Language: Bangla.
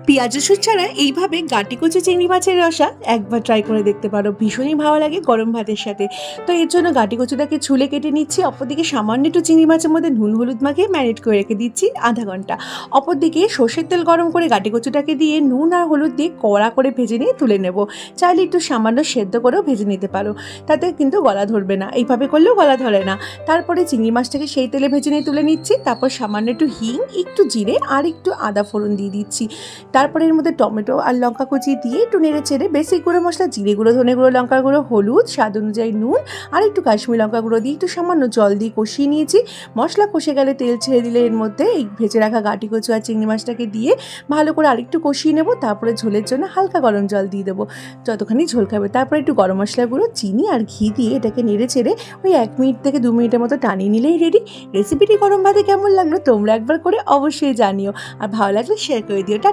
পেঁয়াজ রসুন ছাড়া এইভাবে গাঁটি কচি চিংড়ি মাছের রসা একবার ট্রাই করে দেখতে পারো, ভীষণই ভালো লাগে গরম ভাতের সাথে। তো এর জন্য গাঁটি কচুটাকে ছুলে কেটে নিচ্ছি, অপরদিকে সামান্য একটু চিংড়ি মাছের মধ্যে নুন হলুদ মাখিয়ে ম্যারিনেট করে রেখে দিচ্ছি আধা ঘন্টা। অপরদিকে সর্ষের তেল গরম করে গাঁটি কচুটাকে দিয়ে নুন আর হলুদ দিয়ে কড়া করে ভেজে নিয়ে তুলে নেব। চাইলে একটু সামান্য সেদ্ধ করেও ভেজে নিতে পারো, তাতে কিন্তু গলা ধরবে না, এইভাবে করলেও গলা ধরে না। তারপরে চিংড়ি মাছটাকে সেই তেলে ভেজে নিয়ে তুলে নিচ্ছি, তারপর সামান্য একটু হিং, একটু জিরে আর একটু আদা ফোড়ন দিয়ে দিচ্ছি। তারপরে এর মধ্যে টমেটো আর লঙ্কা কুচি দিয়ে একটু নেড়ে চেড়ে বেসিক গুঁড়ো মশলা, জিরে গুঁড়ো, ধনে গুঁড়ো, লঙ্কার গুঁড়ো, হলুদ, স্বাদ অনুযায়ী নুন আর একটু কাশ্মীরি লঙ্কা গুঁড়ো দিয়ে একটু সামান্য জল দিয়ে কষিয়ে নিয়েছি। মশলা কষে গেলে তেল ছেড়ে দিলে এর মধ্যে এই ভেজে রাখা গাঁটি কচু আর চিংড়ি মাছটাকে দিয়ে ভালো করে আরেকটু কষিয়ে নেব। তারপরে ঝোলের জন্য হালকা গরম জল দিয়ে দেবো, যতখানি ঝোল খাবে। তারপরে একটু গরম মশলা গুঁড়ো, চিনি আর ঘি দিয়ে এটাকে নেড়ে চেড়ে ওই 1 মিনিট থেকে 2 মিনিটের মতো টানিয়ে নিলেই রেডি। রেসিপিটি গরম ভাতে কেমন লাগলো তোমরা একবার করে অবশ্যই জানিও, আর ভালো লাগলে শেয়ার করে দিও।